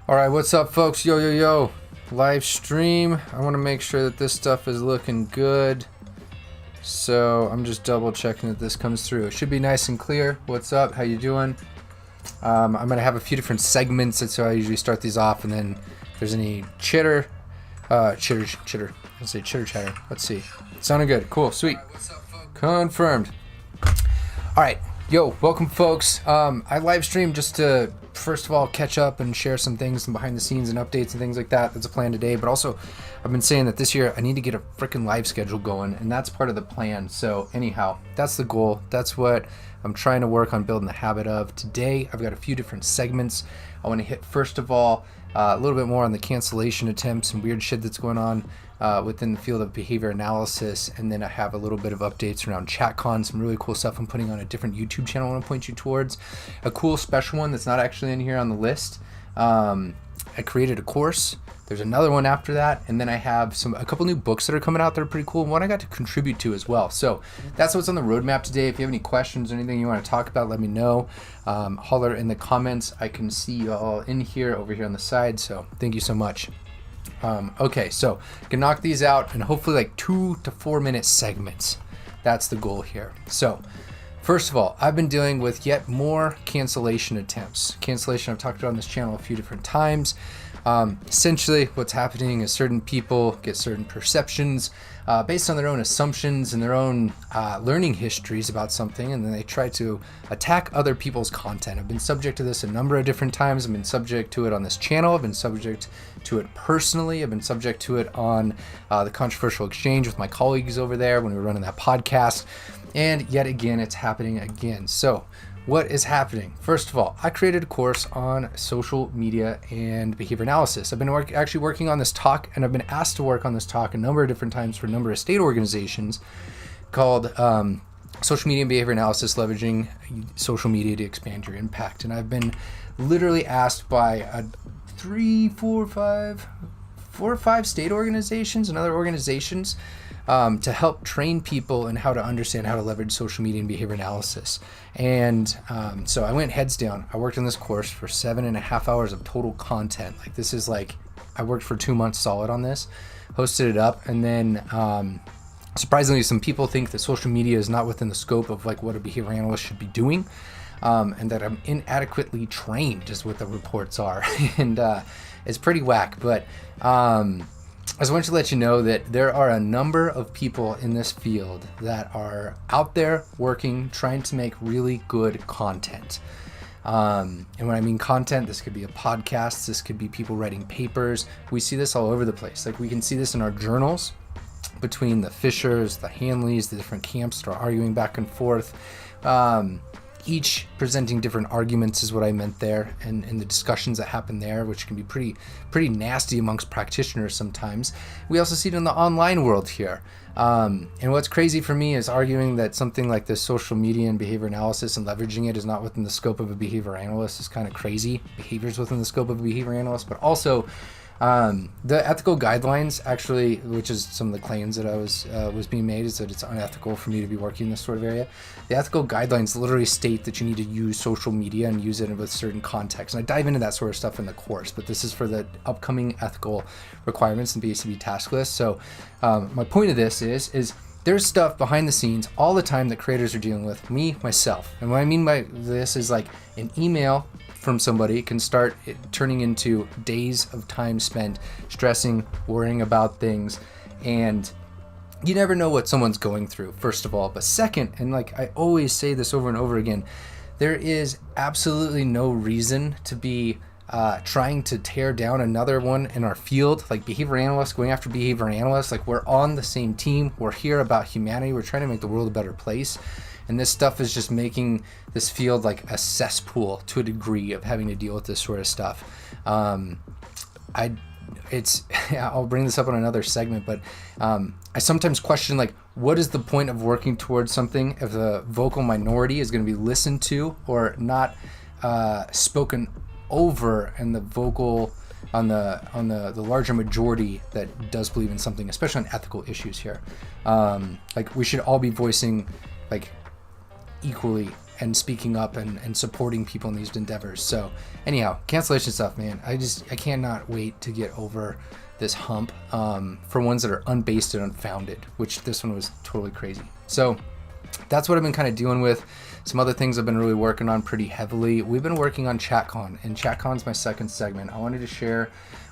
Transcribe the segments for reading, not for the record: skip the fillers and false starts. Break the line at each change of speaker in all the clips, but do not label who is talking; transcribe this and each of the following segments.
All right, what's up, folks? Yo. Live stream. I want to make sure that this stuff is looking good. So I'm just double checking that this comes through. It should be nice and clear. What's up? How you doing? I'm going to have a few different segments. That's how I usually start these off. And then if there's any chitter. Let's say chitter chatter. Let's see. Sounding good. Cool. Sweet. Confirmed. All right. Yo, welcome, folks. I live stream just to, first of all, catch up and share some things and behind the scenes and updates and things like that. That's a plan today. But also, I've been saying that this year I need to get a freaking live schedule going, and that's part of the plan. So anyhow, that's the goal. That's what I'm trying to work on building the habit of. Today, I've got a few different segments. I want to hit, first of all, a little bit more on the cancellation attempts and weird shit that's going on within the field of behavior analysis, and then I have a little bit of updates around ChatCon, some really cool stuff I'm putting on a different YouTube channel I want to point you towards. A cool special one that's not actually in here on the list. I created a course. There's another one after that, and then I have a couple new books that are coming out that are pretty cool, and one I got to contribute to as well. So that's what's on the roadmap today. If you have any questions or anything you want to talk about, let me know. Holler in the comments. I can see you all in here, over here on the side, so thank you so much. Okay, so I can knock these out and hopefully like 2 to 4 minute segments. That's the goal here. So first of all, I've been dealing with yet more cancellation attempts. Cancellation I've talked about on this channel a few different times. Essentially what's happening is certain people get certain perceptions based on their own assumptions and their own learning histories about something, and then they try to attack other people's content. I've been subject to this a number of different times. I've been subject to it on this channel. I've been subject to it personally. I've been subject to it on the Controversial Exchange with my colleagues over there when we were running that podcast. And yet again, it's happening again. So what is happening? First of all, I created a course on social media and behavior analysis. I've been actually working on this talk, and I've been asked to work on this talk a number of different times for a number of state organizations called Social Media and Behavior Analysis, Leveraging Social Media to Expand Your Impact. And I've been literally asked by 4 or 5 state organizations and other organizations to help train people in how to understand how to leverage social media and behavior analysis. And so I went heads down. I worked on this course for 7.5 hours of total content. Like, this is like, I worked for 2 months solid on this, hosted it up, and then surprisingly, some people think that social media is not within the scope of like what a behavior analyst should be doing, and that I'm inadequately trained is what the reports are. And it's pretty whack, but I just want to let you know that there are a number of people in this field that are out there working, trying to make really good content. And when I mean content, this could be a podcast, this could be people writing papers. We see this all over the place. Like, we can see this in our journals between the Fishers, the Hanleys, the different camps that are arguing back and forth. Each presenting different arguments is what I meant there, and the discussions that happen there, which can be pretty nasty amongst practitioners sometimes. We also see it in the online world here. And what's crazy for me is arguing that something like this social media and behavior analysis and leveraging it is not within the scope of a behavior analyst is kind of crazy. Behavior is within the scope of a behavior analyst, but also the ethical guidelines, actually, which is some of the claims that I was being made, is that it's unethical for me to be working in this sort of area. The ethical guidelines literally state that you need to use social media and use it with certain context. And I dive into that sort of stuff in the course, but this is for the upcoming ethical requirements and BCBA task list. So my point of this is there's stuff behind the scenes all the time that creators are dealing with, myself. And what I mean by this is like an email from somebody can start turning into days of time spent stressing, worrying about things, and you never know what someone's going through, first of all. But second, and like I always say this over and over again, there is absolutely no reason to be trying to tear down another one in our field, like behavior analysts going after behavior analysts. Like, we're on the same team. We're here about humanity. We're trying to make the world a better place. And this stuff is just making this field like a cesspool to a degree of having to deal with this sort of stuff. I'll bring this up on another segment, but I sometimes question, like, what is the point of working towards something if the vocal minority is going to be listened to or not spoken over, and the vocal on the larger majority that does believe in something, especially on ethical issues here. Like, we should all be voicing like equally and speaking up and supporting people in these endeavors. So anyhow, cancellation stuff, man. I cannot wait to get over this hump for ones that are unbased and unfounded, which this one was totally crazy. So that's what I've been kind of dealing with. Some other things I've been really working on pretty heavily. We've been working on ChatCon, and ChatCon's my second segment. I wanted to share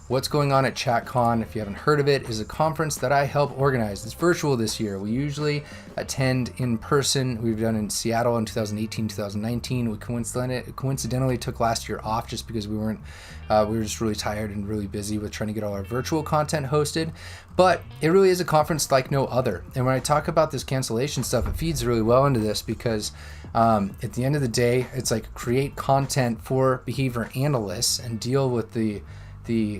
what's going on at ChatCon. If you haven't heard of it, is a conference that I help organize. It's virtual this year. We usually attend in person. We've done in Seattle in 2018, 2019. We coincidentally took last year off just because we were just really tired and really busy with trying to get all our virtual content hosted. But it really is a conference like no other. And when I talk about this cancellation stuff, it feeds really well into this because at the end of the day, it's like create content for behavior analysts and deal with the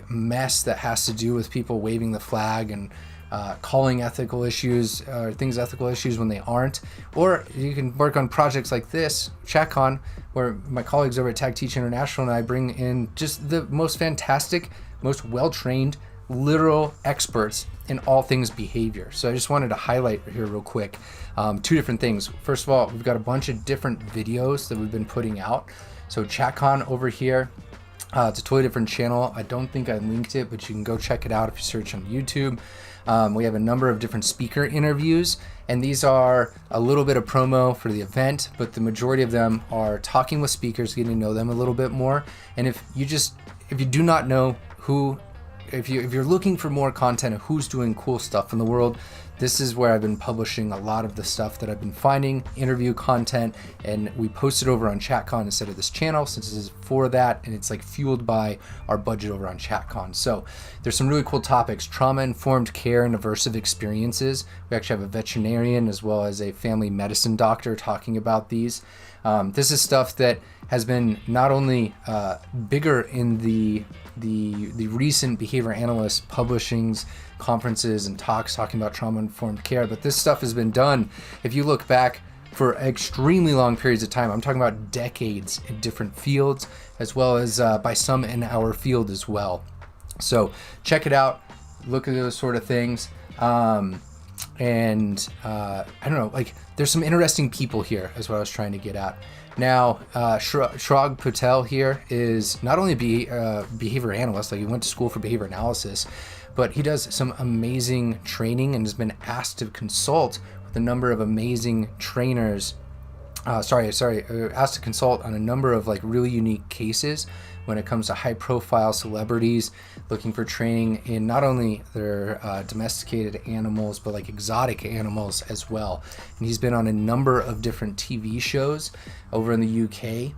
mess that has to do with people waving the flag and calling ethical issues or things ethical issues when they aren't. Or you can work on projects like this, ChatCon, where my colleagues over at Tag Teach International and I bring in just the most fantastic, most well-trained, literal experts in all things behavior. So I just wanted to highlight here real quick two different things. First of all, we've got a bunch of different videos that we've been putting out. So ChatCon over here, it's a totally different channel. I don't think I linked it, but you can go check it out if you search on YouTube. We have a number of different speaker interviews, and these are a little bit of promo for the event, but the majority of them are talking with speakers, getting to know them a little bit more. And if you do not know who, if you're looking for more content of who's doing cool stuff in the world, this is where I've been publishing a lot of the stuff that I've been finding, interview content, and we post it over on ChatCon instead of this channel since this is for that, and it's like fueled by our budget over on ChatCon. So there's some really cool topics: trauma-informed care and aversive experiences. We actually have a veterinarian as well as a family medicine doctor talking about these. This is stuff that has been not only bigger in the recent behavior analyst publishings, conferences, and talks talking about trauma-informed care, but this stuff has been done, if you look back, for extremely long periods of time. I'm talking about decades in different fields, as well as by some in our field as well. So check it out, look at those sort of things. I don't know, like there's some interesting people here is what I was trying to get at. Now, Shrag Patel here is not only a behavior analyst, like he went to school for behavior analysis, but he does some amazing training and has been asked to consult with a number of amazing trainers. Asked to consult on a number of like really unique cases when it comes to high profile celebrities looking for training in not only their domesticated animals, but like exotic animals as well. And he's been on a number of different TV shows over in the UK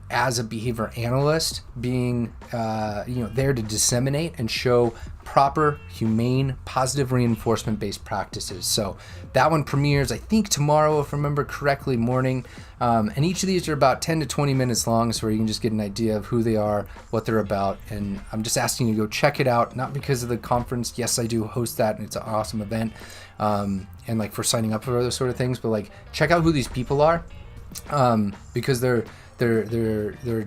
as a behavior analyst, being there to disseminate and show proper, humane, positive reinforcement-based practices. So that one premieres, I think, tomorrow, if I remember correctly, morning. And each of these are about 10 to 20 minutes long, so where you can just get an idea of who they are, what they're about. And I'm just asking you to go check it out, not because of the conference. Yes, I do host that, and it's an awesome event. And like for signing up for those sort of things, but like check out who these people are, because they're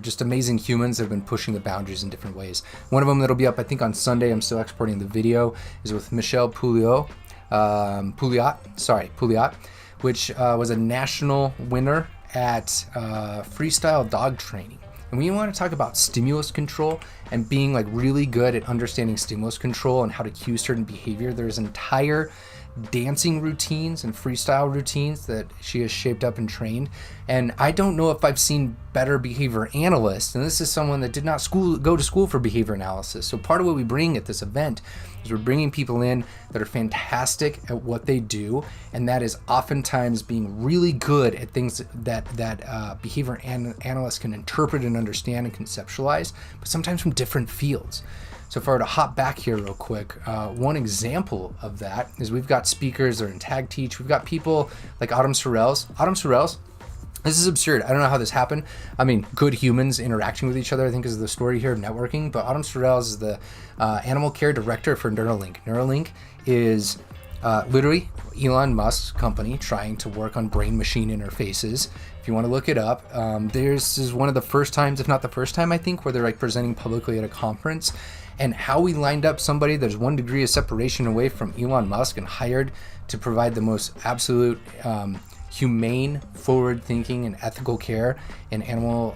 just amazing humans that have been pushing the boundaries in different ways. One of them that'll be up, I think, on Sunday, I'm still exporting the video, is with Michelle Pouliot, which was a national winner at freestyle dog training. And when you want to talk about stimulus control and being like really good at understanding stimulus control and how to cue certain behavior, there's entire dancing routines and freestyle routines that she has shaped up and trained. And I don't know if I've seen better behavior analysts, and this is someone that did not go to school for behavior analysis. So part of what we bring at this event is we're bringing people in that are fantastic at what they do, and that is oftentimes being really good at things that behavior analysts can interpret and understand and conceptualize, but sometimes from different fields. So if I were to hop back here real quick, one example of that is we've got speakers that are in Tag Teach. We've got people like Autumn Sorrells. This is absurd. I don't know how this happened. I mean, good humans interacting with each other, I think, is the story here of networking. But Autumn Sorrells is the animal care director for Neuralink. Neuralink is literally Elon Musk's company trying to work on brain-machine interfaces. If you want to look it up, this is one of the first times, if not the first time, I think, where they're like presenting publicly at a conference. And how we lined up somebody that's 1 degree of separation away from Elon Musk and hired to provide the most absolute humane, forward-thinking, and ethical care in animal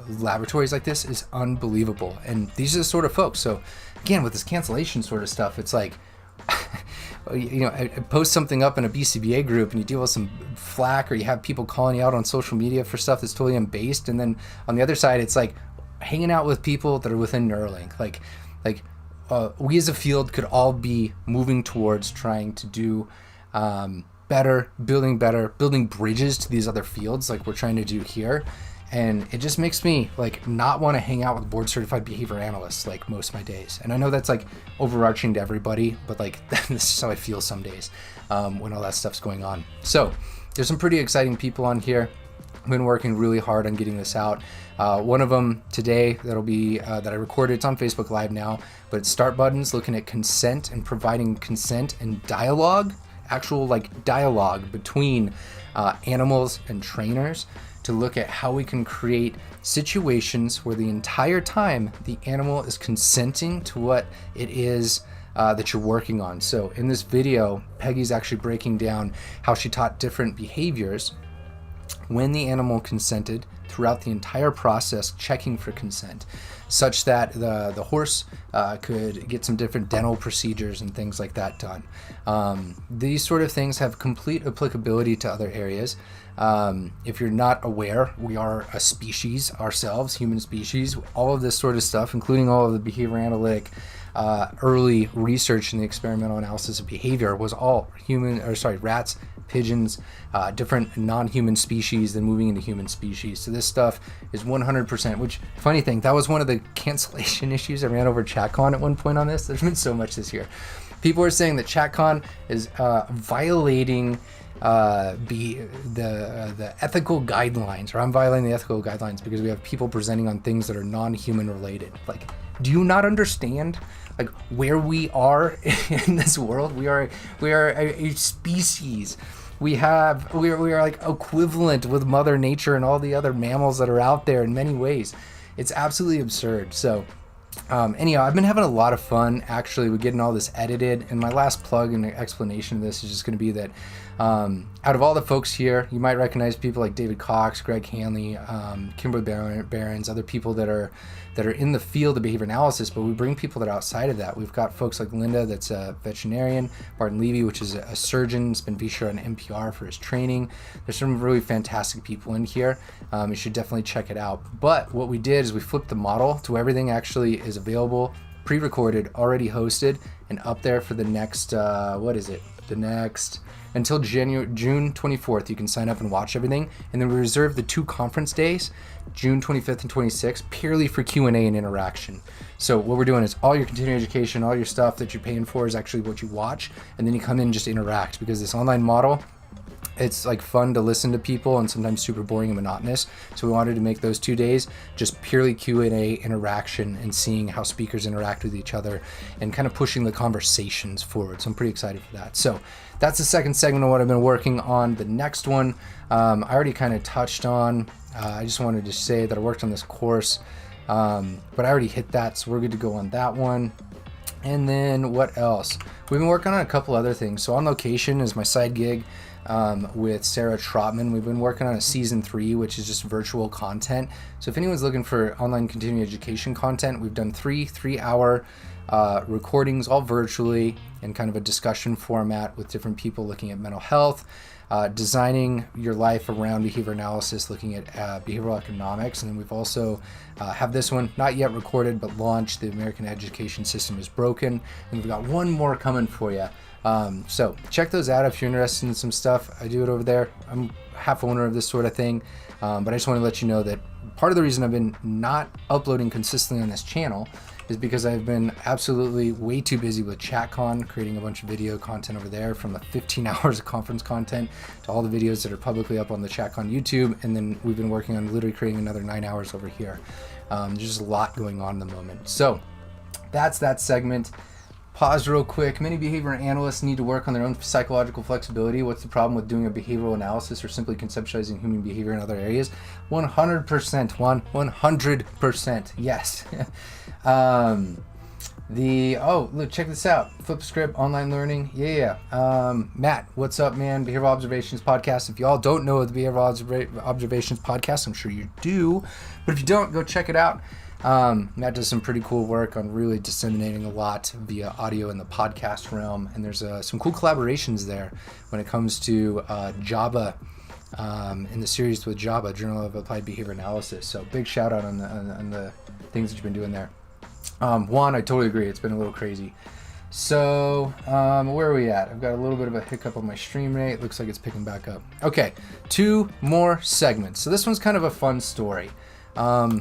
laboratories like this is unbelievable. And these are the sort of folks. So again, with this cancellation sort of stuff, it's like, you know, I post something up in a BCBA group and you deal with some flack, or you have people calling you out on social media for stuff that's totally unbased. And then on the other side, it's like hanging out with people that are within Neuralink. Like we as a field could all be moving towards trying to do better, building bridges to these other fields like we're trying to do here. And it just makes me like not want to hang out with board certified behavior analysts like most of my days. And I know that's like overarching to everybody, but like this is how I feel some days when all that stuff's going on. So there's some pretty exciting people on here. I've been working really hard on getting this out. One of them today that'll be that I recorded, it's on Facebook Live now, but it's start buttons looking at consent and providing consent and dialogue, actual like dialogue between animals and trainers, to look at how we can create situations where the entire time the animal is consenting to what it is that you're working on. So in this video, Peggy's actually breaking down how she taught different behaviors when the animal consented throughout the entire process, checking for consent, such that the horse could get some different dental procedures and things like that done. These sort of things have complete applicability to other areas. If you're not aware, we are a species ourselves, human species. All of this sort of stuff, including all of the behavior analytic early research in the experimental analysis of behavior, was all rats, pigeons, different non-human species, then moving into human species. So this stuff is 100%, which, funny thing, that was one of the cancellation issues I ran over ChatCon at one point on this. There's been so much this year. People are saying that ChatCon is violating the ethical guidelines, or I'm violating the ethical guidelines because we have people presenting on things that are non-human related. Like, do you not understand like where we are in this world? We are a species. We are like equivalent with Mother Nature and all the other mammals that are out there in many ways. It's absolutely absurd. So anyhow, I've been having a lot of fun actually with getting all this edited, and my last plug and explanation of this is just going to be that out of all the folks here, you might recognize people like David Cox, Greg Hanley, Kimberly Barons, other people that are in the field of behavior analysis, but we bring people that are outside of that. We've got folks like Linda, that's a veterinarian, Martin Levy, which is a surgeon, has been featured on NPR for his training. There's some really fantastic people in here. You should definitely check it out. But what we did is we flipped the model to where everything actually is available, pre-recorded, already hosted, and up there for the next, until June 24th, you can sign up and watch everything. And then we reserve the 2 conference days, June 25th and 26th, purely for Q&A and interaction. So what we're doing is all your continuing education, all your stuff that you're paying for is actually what you watch. And then you come in and just interact, because this online model, it's like fun to listen to people and sometimes super boring and monotonous. So we wanted to make those 2 days just purely Q&A interaction and seeing how speakers interact with each other and kind of pushing the conversations forward. So I'm pretty excited for that. So that's the second segment of what I've been working on. The next one, I already kind of touched on. I just wanted to say that I worked on this course, but I already hit that. So we're good to go on that one. And then what else? We've been working on a couple other things. So On Location is my side gig with Sarah Trotman. We've been working on a season 3, which is just virtual content. So if anyone's looking for online continuing education content, we've done 3-hour recordings, all virtually, in kind of a discussion format with different people looking at mental health, designing your life around behavior analysis, looking at behavioral economics. And then we've also have this one, not yet recorded, but launched, The American Education System is Broken. And we've got one more coming for you. So check those out if you're interested in some stuff. I do it over there. I'm half owner of this sort of thing. But I just want to let you know that part of the reason I've been not uploading consistently on this channel is because I've been absolutely way too busy with ChatCon, creating a bunch of video content over there, from the 15 hours of conference content to all the videos that are publicly up on the ChatCon YouTube. And then we've been working on literally creating another 9 hours over here. There's just a lot going on in the moment. So that's that segment. Pause real quick. Many behavior analysts need to work on their own psychological flexibility. What's the problem with doing a behavioral analysis or simply conceptualizing human behavior in other areas? 100%, 100%, yes. Look, check this out. FlipScript, online learning. Yeah. Matt, what's up, man? Behavioral Observations Podcast. If y'all don't know the Behavioral Observations Podcast, I'm sure you do. But if you don't, go check it out. Matt does some pretty cool work on really disseminating a lot via audio in the podcast realm. And there's some cool collaborations there when it comes to Java, in the series with Java, Journal of Applied Behavior Analysis. So big shout out on the things that you've been doing there. Juan, I totally agree. It's been a little crazy. So, where are we at? I've got a little bit of a hiccup on my stream rate. Looks like it's picking back up. Okay, 2 more segments. So this one's kind of a fun story. Let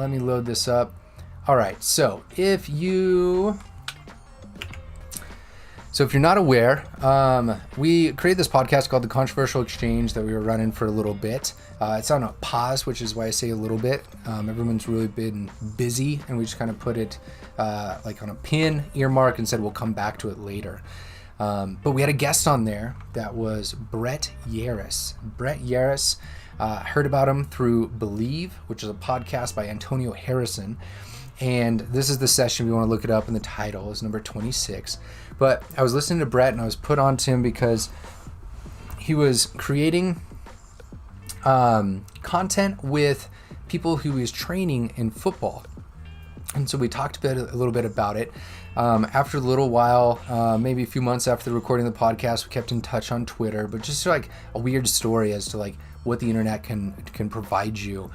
me load this up. All right, so if you're not aware, we created this podcast called The Controversial Exchange that we were running for a little bit. It's on a pause, which is why I say a little bit. Everyone's really been busy, and we just kind of put it like on a pin, earmark, and said we'll come back to it later. But we had a guest on there that was Brett Yaris. Brett Yaris, heard about him through Believe, which is a podcast by Antonio Harrison. And this is the session, if you want to look it up, in the title is number 26. But I was listening to Brett, and I was put on to him because he was creating content with people who he was training in football. And so we talked a little bit about it. After a little while, maybe a few months after the recording of the podcast, we kept in touch on Twitter, but just like a weird story as to like what the internet can provide you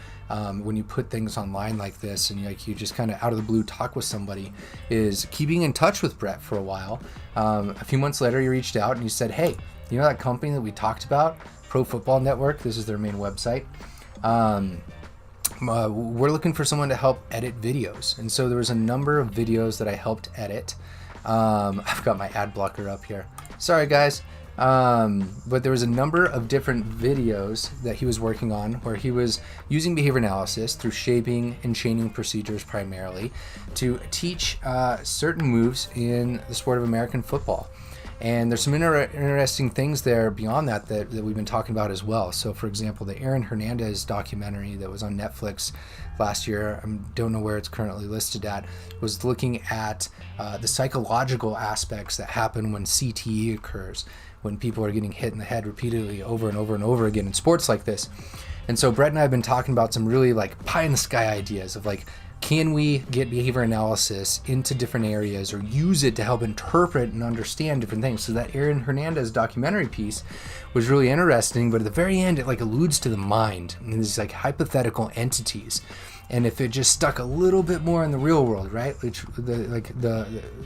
when you put things online like this, and you just kind of out of the blue talk with somebody, is keeping in touch with Brett for a while. A few months later, he reached out and he said, hey, you know that company that we talked about, Pro Football Network? This is their main website. We're looking for someone to help edit videos. And so there was a number of videos that I helped edit. I've got my ad blocker up here. Sorry, guys. But there was a number of different videos that he was working on where he was using behavior analysis through shaping and chaining procedures primarily to teach certain moves in the sport of American football. And there's some interesting things there beyond that we've been talking about as well. So, for example, the Aaron Hernandez documentary that was on Netflix last year, I don't know where it's currently listed at, was looking at the psychological aspects that happen when CTE occurs, when people are getting hit in the head repeatedly over and over and over again in sports like this. And so Brett and I have been talking about some really like pie in the sky ideas of like, can we get behavior analysis into different areas or use it to help interpret and understand different things? So that Aaron Hernandez documentary piece was really interesting, but at the very end, it like alludes to the mind and these like hypothetical entities. And if it just stuck a little bit more in the real world, right? Which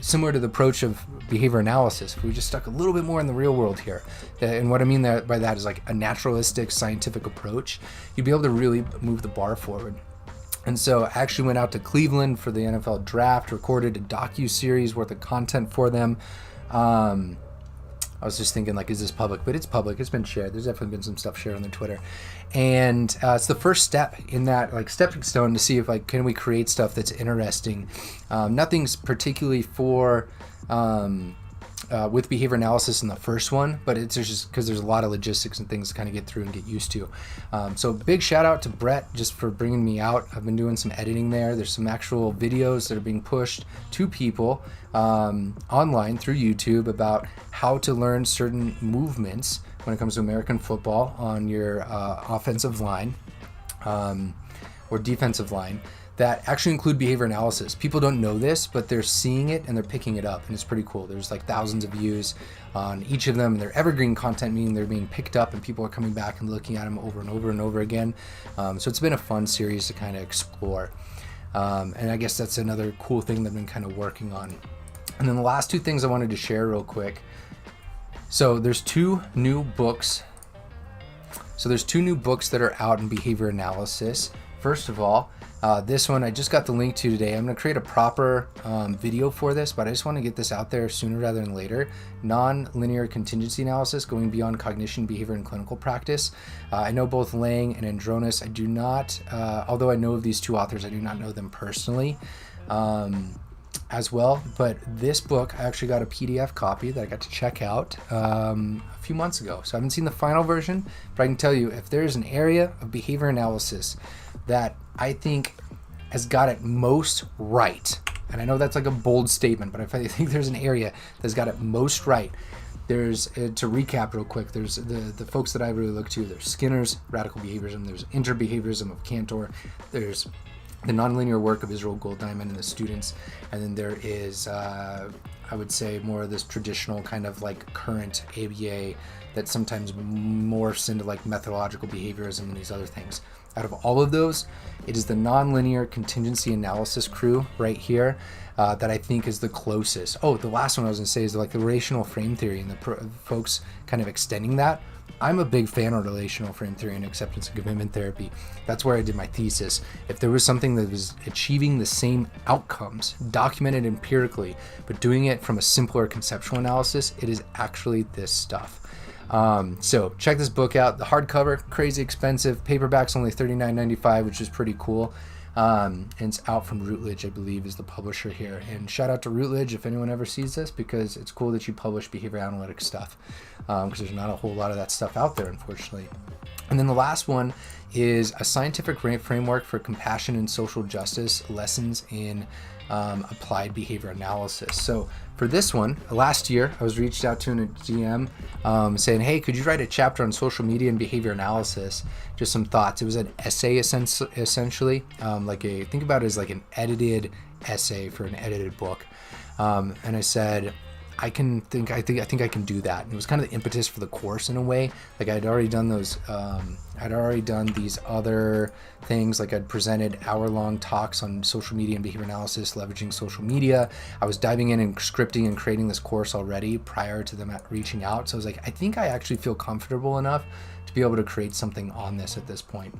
similar to the approach of behavior analysis, if we just stuck a little bit more in the real world here, and what I mean by that is like a naturalistic scientific approach, you'd be able to really move the bar forward. And so I actually went out to Cleveland for the NFL draft, recorded a docu-series worth of content for them. I was just thinking, like, is this public? But it's public. It's been shared. There's definitely been some stuff shared on their Twitter. And it's the first step in that, like, stepping stone to see if, like, can we create stuff that's interesting. Nothing's particularly for... with behavior analysis in the first one, but it's just because there's a lot of logistics and things to kind of get through and get used to. So big shout out to Brett just for bringing me out. I've been doing some editing there. There's some actual videos that are being pushed to people online through YouTube about how to learn certain movements when it comes to American football on your offensive line or defensive line that actually include behavior analysis. People don't know this, but they're seeing it and they're picking it up, and it's pretty cool. There's like thousands of views on each of them. They're evergreen content, meaning they're being picked up and people are coming back and looking at them over and over and over again. So it's been a fun series to kind of explore. And I guess that's another cool thing that I've been kind of working on. And then the last 2 things I wanted to share real quick. So there's 2 new books. That are out in behavior analysis. First of all, this one I just got the link to today. I'm going to create a proper video for this, but I just want to get this out there sooner rather than later. Non-linear contingency analysis, going beyond cognition, behavior, and clinical practice. I know both Lang and Andronis. I do not, although I know of these 2 authors, I do not know them personally as well. But this book, I actually got a PDF copy that I got to check out a few months ago. So I haven't seen the final version, but I can tell you if there's an area of behavior analysis that I think has got it most right And I know that's like a bold statement, but if I think there's an area that's got it most right, there's, to recap real quick, there's the folks that I really look to. There's Skinner's Radical Behaviorism, there's Interbehaviorism of Cantor, there's the nonlinear work of Israel Golddiamond and the students, and then there is, I would say, more of this traditional kind of like current ABA that sometimes morphs into like methodological behaviorism and these other things. Out of all of those, it is the nonlinear contingency analysis crew right here that I think is the closest. Oh, the last one I was going to say is like the relational frame theory and the folks kind of extending that. I'm a big fan of relational frame theory and acceptance and commitment therapy. That's where I did my thesis. If there was something that was achieving the same outcomes, documented empirically, but doing it from a simpler conceptual analysis, it is actually this stuff. So check this book out. The hardcover, crazy expensive. Paperback's only $39.95, which is pretty cool. And it's out from Routledge, I believe, is the publisher here. And shout out to Routledge if anyone ever sees this, because it's cool that you publish behavior analytics stuff, because there's not a whole lot of that stuff out there, unfortunately. And then the last one is a scientific framework for compassion and social justice lessons in applied behavior analysis. So for this one, last year, I was reached out to in a DM saying, hey, could you write a chapter on social media and behavior analysis? Just some thoughts. It was an essay essentially, think about it as like an edited essay for an edited book. And I said, I think I can do that. And it was kind of the impetus for the course in a way. Like I'd already done those, I'd already done these other things. Like I'd presented hour-long talks on social media and behavior analysis, leveraging social media. I was diving in and scripting and creating this course already prior to them reaching out. So I was like, I think I actually feel comfortable enough to be able to create something on this at this point.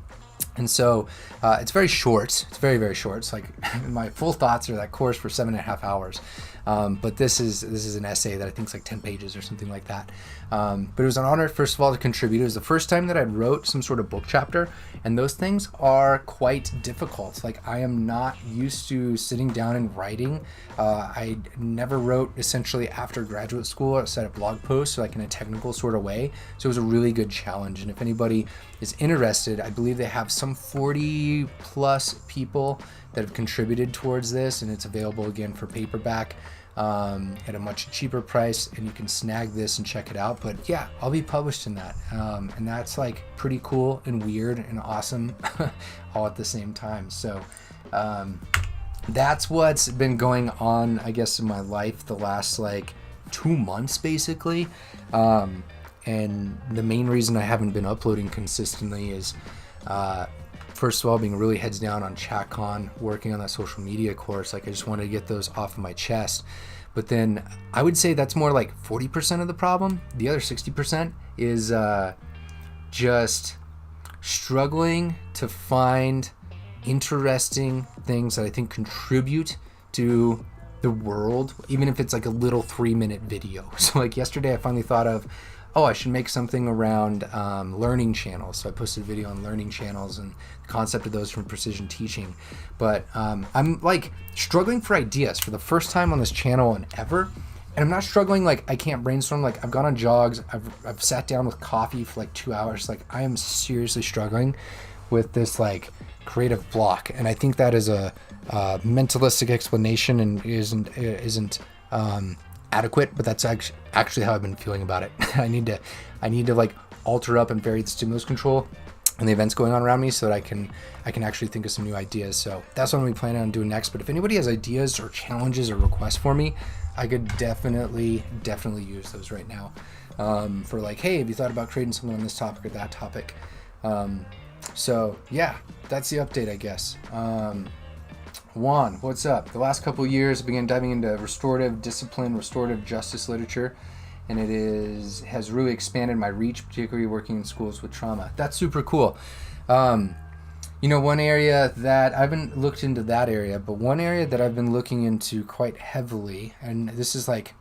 And so it's very short. It's very, very short. It's like my full thoughts are that course for 7.5 hours. But this is an essay that I think is like 10 pages or something like that. But it was an honor, first of all, to contribute. It was the first time that I wrote some sort of book chapter, and those things are quite difficult. Like I am not used to sitting down and writing. I never wrote essentially after graduate school a set of blog posts, like in a technical sort of way. So it was a really good challenge. And if anybody is interested, I believe they have some 40 plus people that have contributed towards this, and it's available again for paperback at a much cheaper price, and you can snag this and check it out. But yeah, I'll be published in that, and that's like pretty cool and weird and awesome all at the same time. So that's what's been going on, I guess, in my life the last like 2 months basically. And the main reason I haven't been uploading consistently is first of all, being really heads down on ChatCon, working on that social media course. Like I just wanted to get those off of my chest. But then I would say that's more like 40% of the problem. The other 60% is just struggling to find interesting things that I think contribute to the world, even if it's like a little 3-minute video. So like yesterday I finally thought of, oh, I should make something around learning channels. So I posted a video on learning channels and the concept of those from precision teaching. But I'm like struggling for ideas for the first time on this channel and ever. And I'm not struggling like I can't brainstorm. Like I've gone on jogs, I've sat down with coffee for like 2 hours. Like I am seriously struggling with this like creative block. And I think that is a mentalistic explanation and isn't adequate, but that's actually how I've been feeling about it. I need to like alter up and vary the stimulus control and the events going on around me so that I can actually think of some new ideas. So that's what I'm planning on doing next. But if anybody has ideas or challenges or requests for me, I could definitely use those right now. For like, hey, have you thought about creating something on this topic or that topic? So yeah, that's the update, I guess. Juan, what's up? The last couple of years I began diving into restorative discipline, restorative justice literature, and it has really expanded my reach, particularly working in schools with trauma. That's super cool. One area that I haven't looked into that area, but one area that I've been looking into quite heavily, and this is like,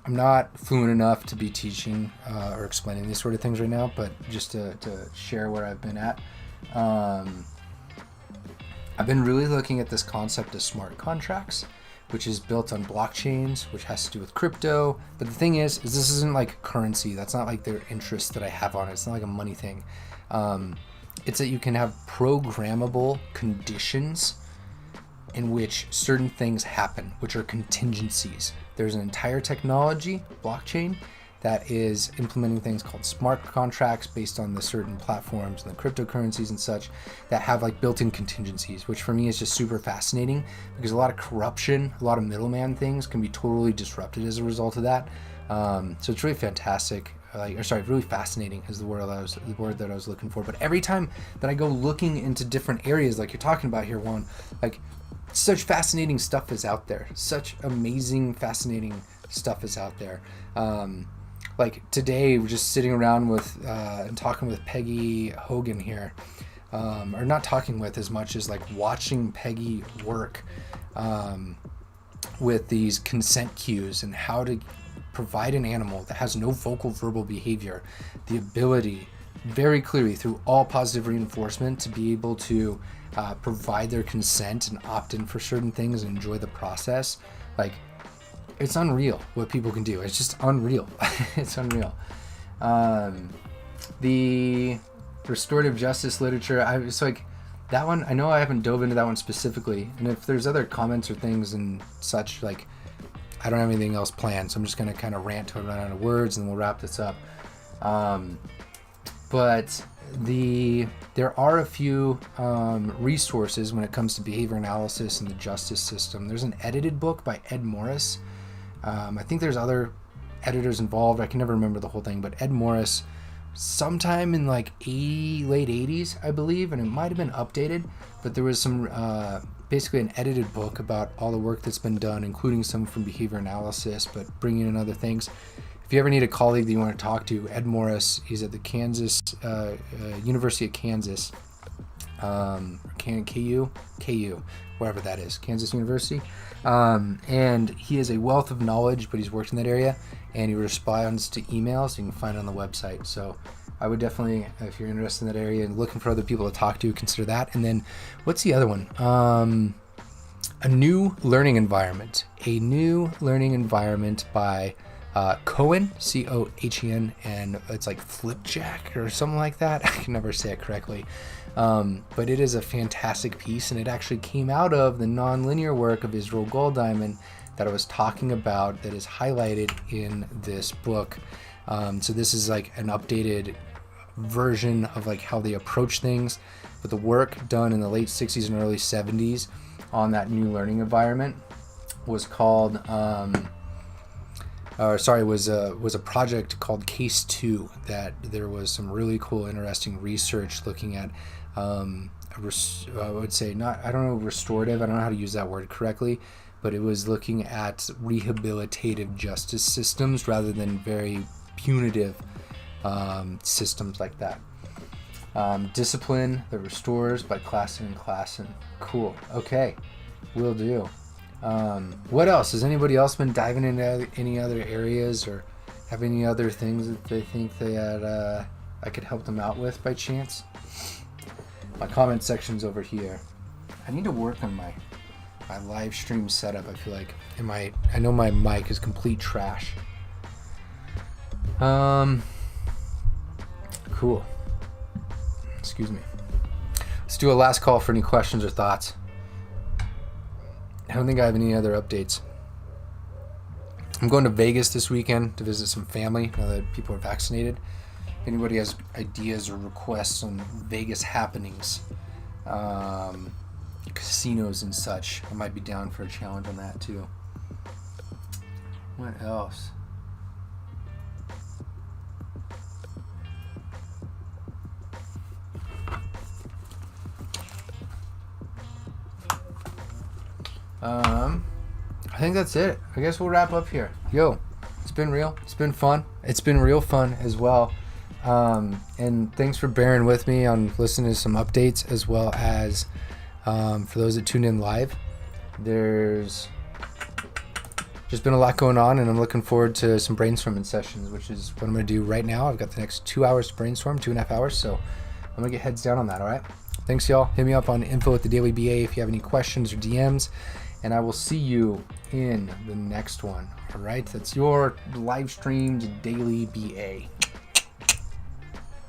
I'm not fluent enough to be teaching or explaining these sort of things right now, but just to share where I've been at. I've been really looking at this concept of smart contracts, which is built on blockchains, which has to do with crypto. But the thing is this isn't like currency. That's not like their interest that I have on it. It's not like a money thing. It's that you can have programmable conditions in which certain things happen, which are contingencies. There's an entire technology, blockchain, that is implementing things called smart contracts based on the certain platforms and the cryptocurrencies and such that have like built-in contingencies, which for me is just super fascinating because a lot of corruption, a lot of middleman things can be totally disrupted as a result of that. So it's really fantastic. Really fascinating is the word that I was looking for. But every time that I go looking into different areas, like you're talking about here, Juan, like such fascinating stuff is out there. Such amazing, fascinating stuff is out there. Like today, we're just sitting around with and talking with Peggy Hogan here, or not talking with as much as like watching Peggy work with these consent cues and how to provide an animal that has no vocal verbal behavior the ability very clearly through all positive reinforcement to be able to provide their consent and opt in for certain things and enjoy the process. Like, it's unreal what people can do. It's just unreal. It's unreal. The restorative justice literature, it's like that one, I know I haven't dove into that one specifically, and if there's other comments or things and such, like I don't have anything else planned, so I'm just going to kind of rant to run out of words and we'll wrap this up. But there are a few resources when it comes to behavior analysis and the justice system. There's an edited book by Ed Morris. I think there's other editors involved. I can never remember the whole thing, but Ed Morris, sometime in like late 80s, I believe, and it might have been updated, but there was some basically an edited book about all the work that's been done, including some from behavior analysis, but bringing in other things. If you ever need a colleague that you want to talk to, Ed Morris, he's at the University of Kansas, KU, wherever that is, Kansas University. And he is a wealth of knowledge, but he's worked in that area, and he responds to emails. You can find it on the website. So I would definitely, if you're interested in that area and looking for other people to talk to, consider that. And then what's the other one? A New Learning Environment. A New Learning Environment by Cohen, Cohen, and it's like Flipjack or something like that. I can never say it correctly. But it is a fantastic piece, and it actually came out of the nonlinear work of Israel Golddiamond that I was talking about that is highlighted in this book. So this is like an updated version of like how they approach things, but the work done in the late 60s and early 70s on that new learning environment was called was a project called Case 2 that there was some really cool, interesting research looking at, I would say restorative, I don't know how to use that word correctly, but it was looking at rehabilitative justice systems rather than very punitive systems like that. Discipline that Restores by Klassen and Klassen. Cool. Okay, will do. What else? Has anybody else been diving into any other areas or have any other things that they think that I could help them out with by chance? My comment section's over here. I need to work on my live stream setup. I feel like I know my mic is complete trash. Cool. Excuse me. Let's do a last call for any questions or thoughts. I don't think I have any other updates. I'm going to Vegas this weekend to visit some family now that people are vaccinated. If anybody has ideas or requests on Vegas happenings, casinos and such, I might be down for a challenge on that too. What else? I think that's it. I guess we'll wrap up here. Yo, it's been real. It's been fun. It's been real fun as well. And thanks for bearing with me on listening to some updates, as well as for those that tuned in live. There's just been a lot going on, and I'm looking forward to some brainstorming sessions, which is what I'm going to do right now. I've got the next 2 hours to brainstorm, 2.5 hours, so I'm going to get heads down on that, all right? Thanks, y'all. Hit me up on info@thedailyba if you have any questions or DMs, and I will see you in the next one, all right? That's your live streamed Daily BA.